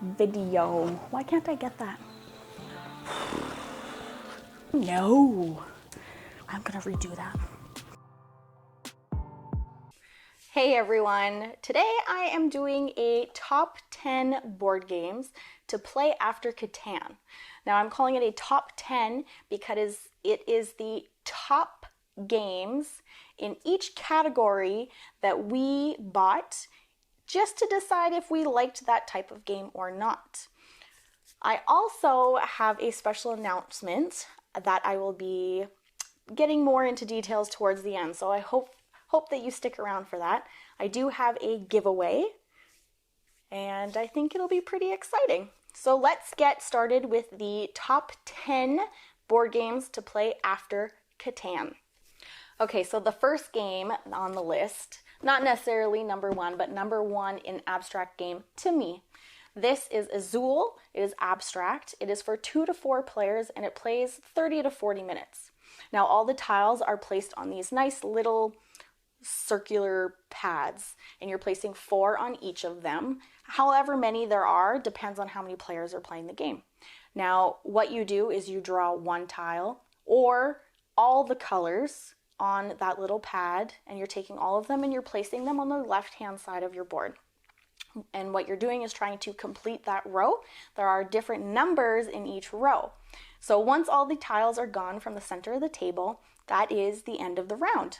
video. Why can't I get that? No. I'm gonna redo that. Hey everyone, today I am doing a top 10 board games to play after Catan. Now I'm calling it a top 10 because it is the top games in each category that we bought just to decide if we liked that type of game or not. I also have a special announcement that I will be getting more into details towards the end, so I hope that you stick around for that. I do have a giveaway, and I think it'll be pretty exciting. So let's get started with the top 10 board games to play after Catan. Okay, so the first game on the list, not necessarily number one, but number one in abstract game to me. This is Azul. It is abstract. It is for 2 to 4 players, and it plays 30 to 40 minutes. Now all the tiles are placed on these nice little circular pads, and you're placing 4 on each of them. However many there are depends on how many players are playing the game. Now what you do is you draw one tile or all the colors on that little pad, and you're taking all of them and you're placing them on the left hand side of your board. And what you're doing is trying to complete that row. There are different numbers in each row. So once all the tiles are gone from the center of the table, that is the end of the round.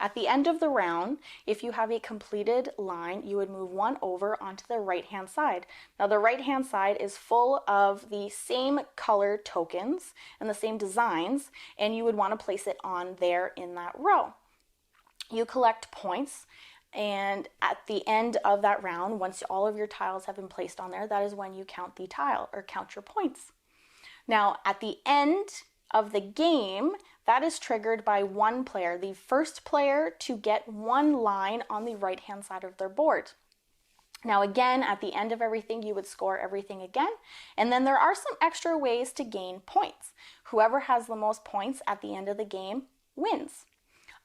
At the end of the round, if you have a completed line, you would move one over onto the right-hand side. Now the right-hand side is full of the same color tokens and the same designs, and you would want to place it on there in that row. You collect points, and at the end of that round, once all of your tiles have been placed on there, that is when you count the tile or count your points. Now at the end of the game, that is triggered by one player, the first player to get one line on the right hand side of their board. Now again, at the end of everything, you would score everything again, and then there are some extra ways to gain points. Whoever has the most points at the end of the game wins.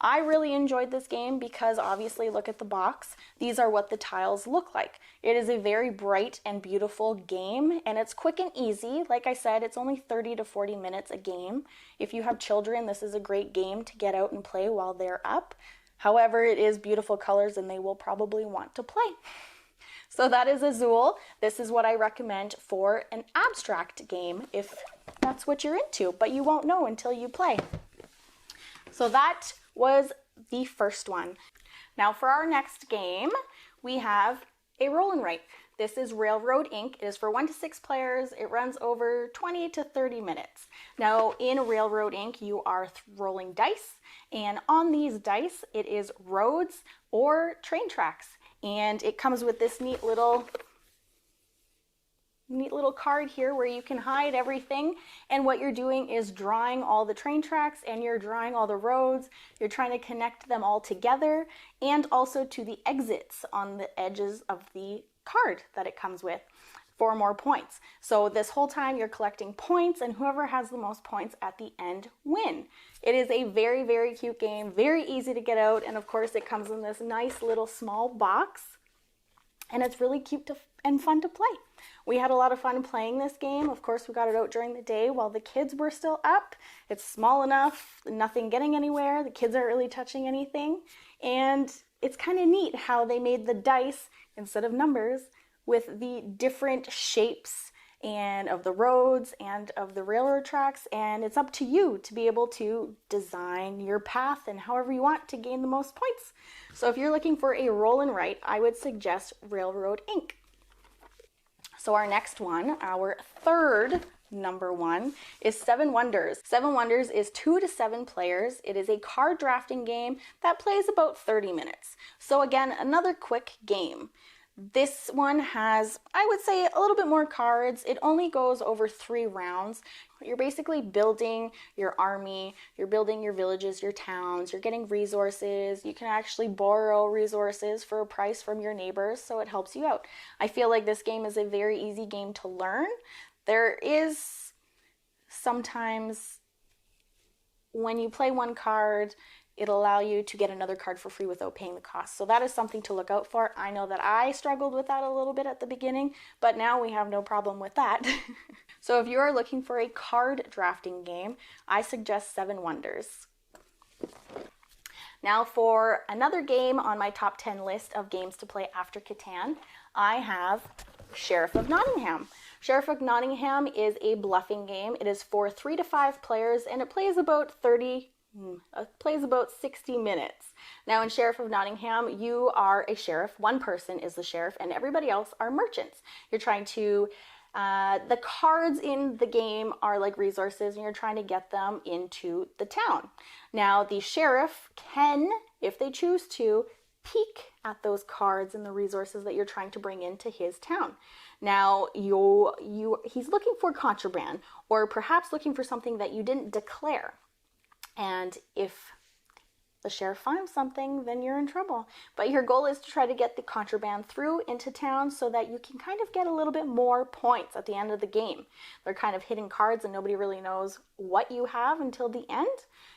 I really enjoyed this game because obviously look at the box. These are what the tiles look like. It is a very bright and beautiful game, and it's quick and easy. Like I said, it's only 30 to 40 minutes a game. If you have children, this is a great game to get out and play while they're up. However, it is beautiful colors and they will probably want to play. So that is Azul. This is what I recommend for an abstract game if that's what you're into, but you won't know until you play. So that was the first one. Now for our next game, we have a roll and write. This is Railroad Inc. It is for 1 to 6 players. It runs over 20 to 30 minutes. Now in Railroad Inc. you are rolling dice, and on these dice it is roads or train tracks, and it comes with this neat little card here where you can hide everything, and what you're doing is drawing all the train tracks and you're drawing all the roads. You're trying to connect them all together and also to the exits on the edges of the card that it comes with for more points. So this whole time you're collecting points, and whoever has the most points at the end win. It is a very, very cute game, very easy to get out, and of course it comes in this nice little small box, and it's really cute and fun to play. We had a lot of fun playing this game. Of course, we got it out during the day while the kids were still up. It's small enough, nothing getting anywhere. The kids aren't really touching anything. And it's kind of neat how they made the dice, instead of numbers, with the different shapes and of the roads and of the railroad tracks. And it's up to you to be able to design your path and however you want to gain the most points. So if you're looking for a roll and write, I would suggest Railroad Inc. So our next one, our third number one, is 7 Wonders. 7 Wonders is 2 to 7 players. It is a card drafting game that plays about 30 minutes. So again, another quick game. This one has, I would say, a little bit more cards. It only goes over 3 rounds. You're basically building your army, you're building your villages, your towns, you're getting resources. You can actually borrow resources for a price from your neighbors, so it helps you out. I feel like this game is a very easy game to learn. There is sometimes when you play one card, it'll allow you to get another card for free without paying the cost. So that is something to look out for. I know that I struggled with that a little bit at the beginning, but now we have no problem with that. So if you are looking for a card drafting game, I suggest Seven Wonders. Now for another game on my top 10 list of games to play after Catan, I have Sheriff of Nottingham. Sheriff of Nottingham is a bluffing game. It is for 3 to 5 players and it plays about 60 minutes. Now in Sheriff of Nottingham, you are a sheriff. One person is the sheriff and everybody else are merchants. You're trying to, the cards in the game are like resources and you're trying to get them into the town. Now the sheriff can, if they choose to, peek at those cards and the resources that you're trying to bring into his town. Now he's looking for contraband or perhaps looking for something that you didn't declare. And if the sheriff finds something, then you're in trouble. But your goal is to try to get the contraband through into town so that you can kind of get a little bit more points at the end of the game. They're kind of hidden cards and nobody really knows what you have until the end.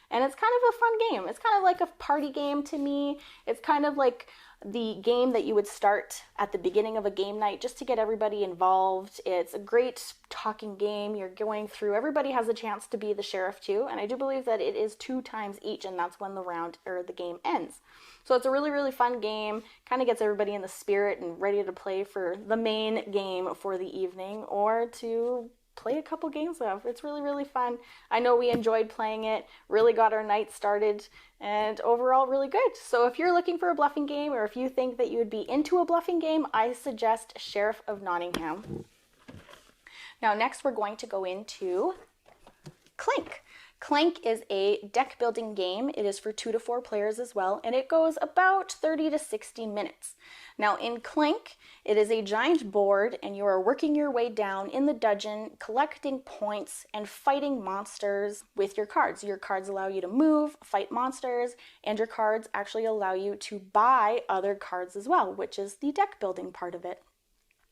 And it's kind of a fun game. It's kind of like a party game to me. It's kind of like the game that you would start at the beginning of a game night just to get everybody involved. It's a great talking game. You're going through, everybody has a chance to be the sheriff too, and I do believe that it is 2 times each, and that's when the round or the game ends. So it's a really, really fun game. Kind of gets everybody in the spirit and ready to play for the main game for the evening or to play a couple games of. It's really, really fun. I know we enjoyed playing it, really got our night started, and overall really good. So if you're looking for a bluffing game or if you think that you would be into a bluffing game, I suggest Sheriff of Nottingham. Now next we're going to go into Clank. Clank is a deck building game. It is for 2 to 4 players as well, and it goes about 30 to 60 minutes. Now in Clank, it is a giant board and you are working your way down in the dungeon, collecting points and fighting monsters with your cards. Your cards allow you to move, fight monsters, and your cards actually allow you to buy other cards as well, which is the deck building part of it.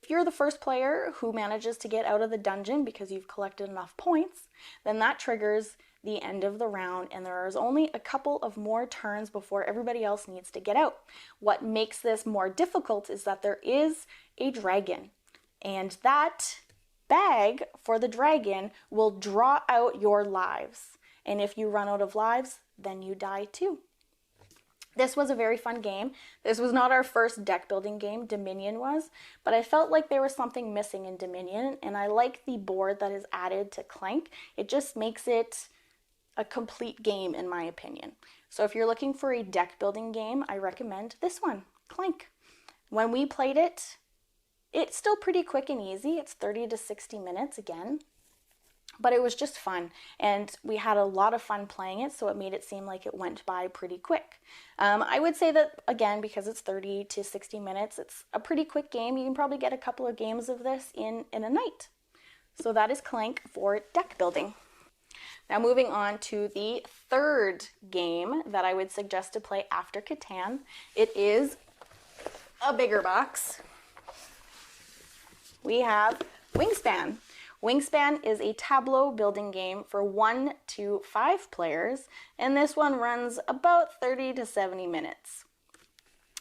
If you're the first player who manages to get out of the dungeon because you've collected enough points, then that triggers the end of the round and there is only a couple of more turns before everybody else needs to get out. What makes this more difficult is that there is a dragon, and that bag for the dragon will draw out your lives, and if you run out of lives, then you die too. This was a very fun game. This was not our first deck building game, Dominion was, but I felt like there was something missing in Dominion, and I like the board that is added to Clank. It just makes it a complete game in my opinion. So if you're looking for a deck building game, I recommend this one, Clank. When we played it, it's still pretty quick and easy. It's 30 to 60 minutes again, but it was just fun and we had a lot of fun playing it, so it made it seem like it went by pretty quick. I would say that again, because it's 30 to 60 minutes, it's a pretty quick game. You can probably get a couple of games of this in a night. So that is Clank for deck building. Now moving on to the third game that I would suggest to play after Catan. It is a bigger box. We have Wingspan. Wingspan is a Tableau building game for 1 to 5 players, and this one runs about 30 to 70 minutes.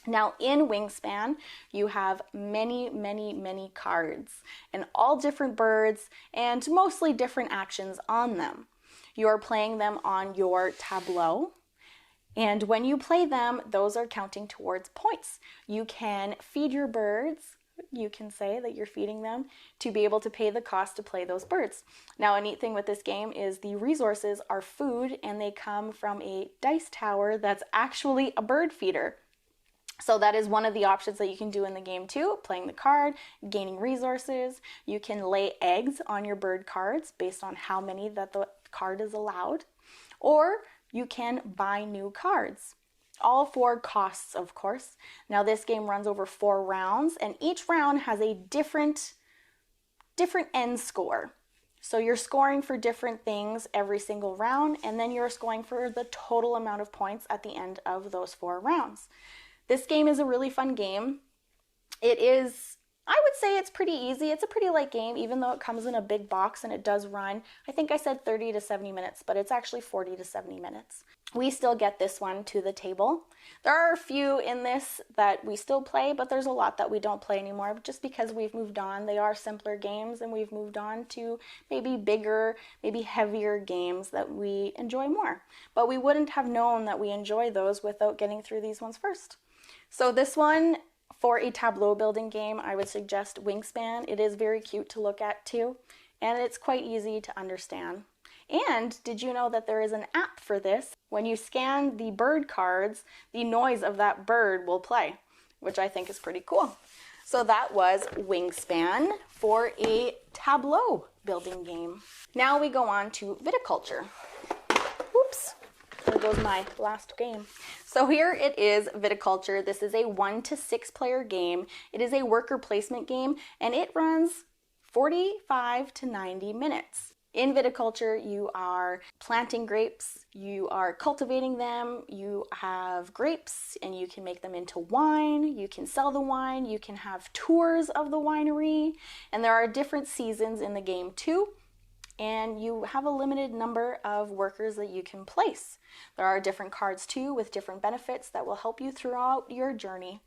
Now in Wingspan, you have many, many, many cards and all different birds and mostly different actions on them. You are playing them on your tableau, and when you play them, those are counting towards points. You can feed your birds. You can say that you're feeding them to be able to pay the cost to play those birds. Now, a neat thing with this game is the resources are food, and they come from a dice tower that's actually a bird feeder. So that is one of the options that you can do in the game too, playing the card, gaining resources. You can lay eggs on your bird cards based on how many that the card is allowed, or you can buy new cards. All for costs, of course. Now this game runs over 4 rounds, and each round has a different end score. So you're scoring for different things every single round, and then you're scoring for the total amount of points at the end of those 4 rounds. This game is a really fun game. It is I would say it's pretty easy. It's a pretty light game, even though it comes in a big box and it does run. I think I said 30 to 70 minutes, but it's actually 40 to 70 minutes. We still get this one to the table. There are a few in this that we still play, but there's a lot that we don't play anymore just because we've moved on. They are simpler games and we've moved on to maybe bigger, maybe heavier games that we enjoy more. But we wouldn't have known that we enjoy those without getting through these ones first. So this one, for a tableau building game, I would suggest Wingspan. It is very cute to look at too, and it's quite easy to understand. And did you know that there is an app for this? When you scan the bird cards, the noise of that bird will play, which I think is pretty cool. So that was Wingspan for a tableau building game. Now we go on to Viticulture. Oops, there goes my last game. So here it is, Viticulture. This is a 1 to 6 player game. It is a worker placement game and it runs 45 to 90 minutes. In viticulture, you are planting grapes, you are cultivating them, you have grapes and you can make them into wine, you can sell the wine, you can have tours of the winery, and there are different seasons in the game too, and you have a limited number of workers that you can place. There are different cards too with different benefits that will help you throughout your journey.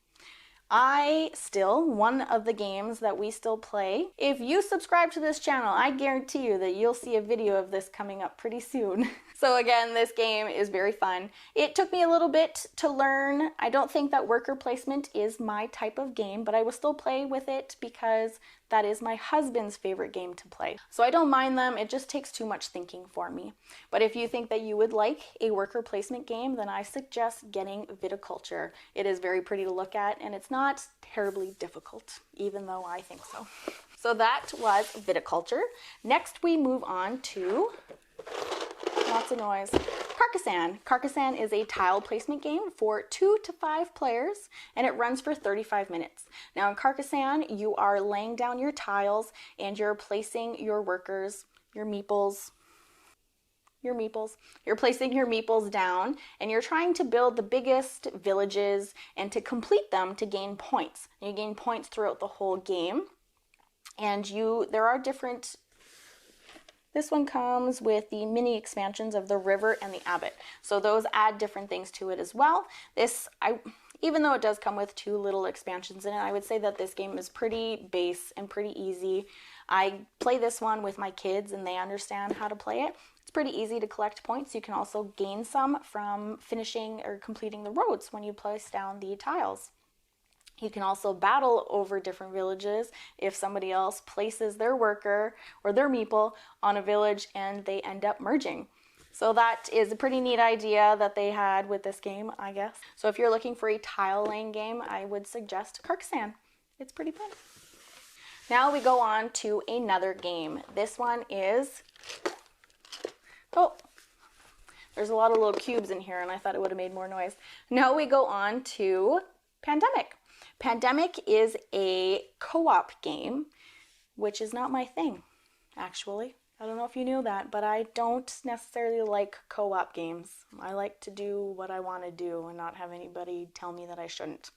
One of the games that we still play, if you subscribe to this channel, I guarantee you that you'll see a video of this coming up pretty soon. So again, this game is very fun. It took me a little bit to learn. I don't think that worker placement is my type of game, but I will still play with it because that is my husband's favorite game to play. So I don't mind them, it just takes too much thinking for me. But if you think that you would like a worker placement game, then I suggest getting Viticulture. It is very pretty to look at and it's not terribly difficult, even though I think so. So that was Viticulture. Next we move on to, lots of noise, Carcassonne. Carcassonne is a tile placement game for 2 to 5 players and it runs for 35 minutes. Now in Carcassonne, you are laying down your tiles and you're placing your workers, your meeples. You're placing your meeples down and you're trying to build the biggest villages and to complete them to gain points. And you gain points throughout the whole game. And there are different. This one comes with the mini expansions of the river and the abbot. So those add different things to it as well. Even though it does come with 2 little expansions in it, I would say that this game is pretty base and pretty easy. I play this one with my kids and they understand how to play it. It's pretty easy to collect points. You can also gain some from finishing or completing the roads when you place down the tiles. You can also battle over different villages if somebody else places their worker or their meeple on a village and they end up merging. So that is a pretty neat idea that they had with this game, I guess. So if you're looking for a tile laying game, I would suggest Carcassonne. It's pretty fun. Now we go on to another game. This one is, there's a lot of little cubes in here and I thought it would have made more noise. Now we go on to Pandemic. Pandemic is a co-op game, which is not my thing, actually. I don't know if you knew that, but I don't necessarily like co-op games. I like to do what I want to do and not have anybody tell me that I shouldn't.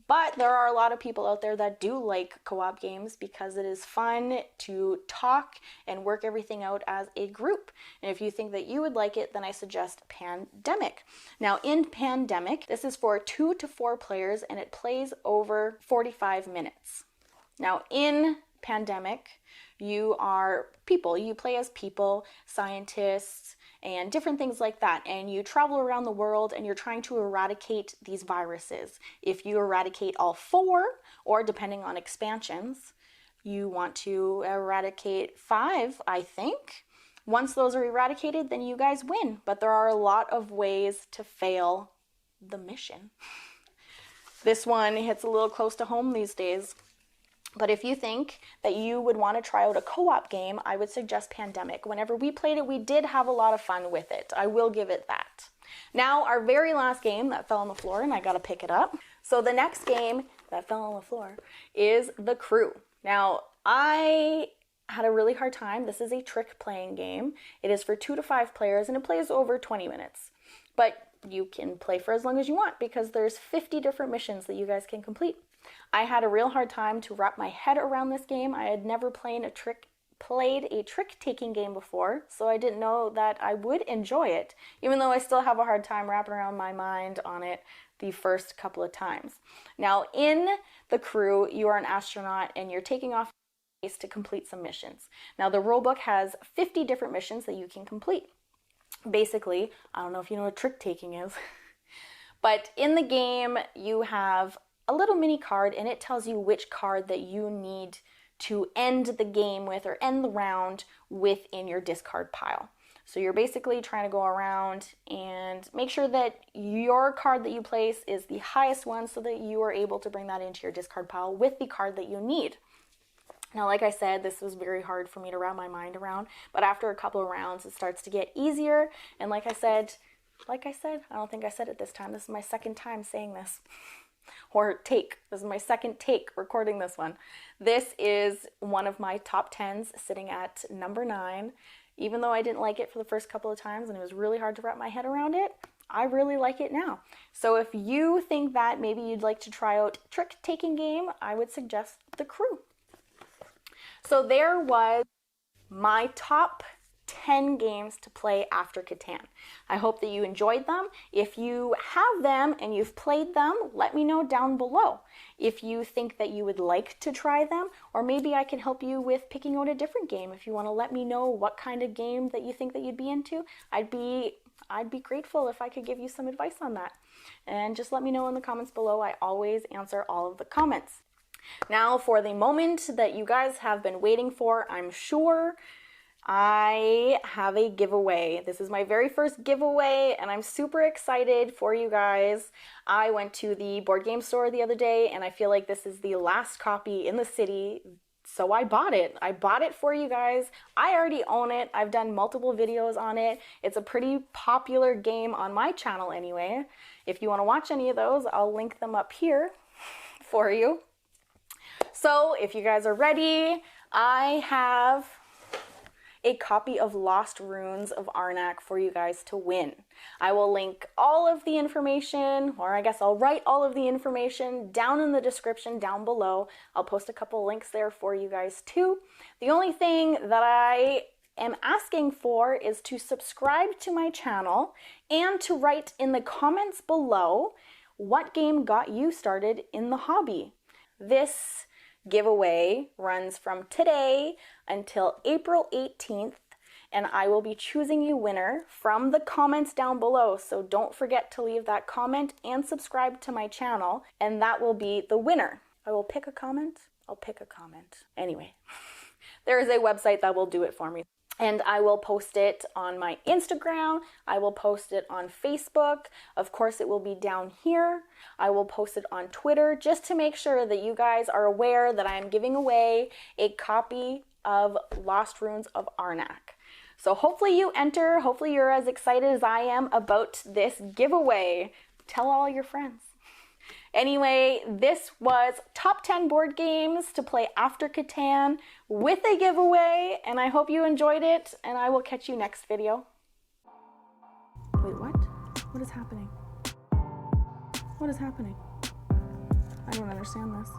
But there are a lot of people out there that do like co-op games because it is fun to talk and work everything out as a group. And if you think that you would like it, then I suggest Pandemic. Now in Pandemic, this is for 2 to 4 players and it plays over 45 minutes. Now in Pandemic, you are people. You play as people, scientists, and different things like that. And you travel around the world and you're trying to eradicate these viruses. If you eradicate all 4, or depending on expansions, you want to eradicate 5, I think. Once those are eradicated, then you guys win. But there are a lot of ways to fail the mission. This one hits a little close to home these days. But if you think that you would want to try out a co-op game, I would suggest Pandemic. Whenever we played it, we did have a lot of fun with it. I will give it that. Now, our very last game that fell on the floor, and I got to pick it up. So the next game that fell on the floor is The Crew. Now, I had a really hard time. This is a trick playing game. It is for 2 to 5 players, and it plays over 20 minutes. But you can play for as long as you want because there's 50 different missions that you guys can complete. I had a real hard time to wrap my head around this game. I had never played a trick-taking game before, so I didn't know that I would enjoy it, even though I still have a hard time wrapping around my mind on it the first couple of times. Now, in the crew, you are an astronaut and you're taking off to complete some missions. Now, the rulebook has 50 different missions that you can complete. Basically, I don't know if you know what trick-taking is, but in the game, you have a little mini card and it tells you which card that you need to end the game with or end the round with in your discard pile. So you're basically trying to go around and make sure that your card that you place is the highest one so that you are able to bring that into your discard pile with the card that you need. Now, like I said, this was very hard for me to wrap my mind around, but after a couple of rounds, it starts to get easier. And like I said, I don't think I said it this time. This is my second time saying this. Or take. This is my second take recording this one. This is one of my top 10s sitting at number 9. Even though I didn't like it for the first couple of times and it was really hard to wrap my head around it, I really like it now. So if you think that maybe you'd like to try out a trick-taking game, I would suggest The Crew. So there was my top 10 games to play after Catan. I hope that you enjoyed them. If you have them and you've played them, let me know down below. If you think that you would like to try them, or maybe I can help you with picking out a different game. If you want to let me know what kind of game that you think that you'd be into, I'd be grateful if I could give you some advice on that. And just let me know in the comments below. I always answer all of the comments. Now for the moment that you guys have been waiting for, I'm sure. I have a giveaway. This is my very first giveaway and I'm super excited for you guys. I went to the board game store the other day and I feel like this is the last copy in the city, so I bought it. I bought it for you guys. I already own it. I've done multiple videos on it. It's a pretty popular game on my channel anyway. If you want to watch any of those, I'll link them up here for you. So if you guys are ready, I have a copy of Lost Runes of ARNAK for you guys to win. I will link all of the information, or I guess I'll write all of the information down in the description down below. I'll post a couple links there for you guys too. The only thing that I am asking for is to subscribe to my channel and to write in the comments below what game got you started in the hobby. This giveaway runs from today until April 18th, and I will be choosing you winner from the comments down below. So don't forget to leave that comment and subscribe to my channel, and that will be the winner. I will pick a comment. I'll pick a comment. Anyway, there is a website that will do it for me. And I will post it on my Instagram. I will post it on Facebook. Of course, it will be down here. I will post it on Twitter just to make sure that you guys are aware that I am giving away a copy of Lost Runes of ARNAK. So hopefully you enter. Hopefully you're as excited as I am about this giveaway. Tell all your friends. Anyway, this was top 10 board games to play after Catan with a giveaway, and I hope you enjoyed it, and I will catch you next video. Wait, what? What is happening? What is happening? I don't understand this.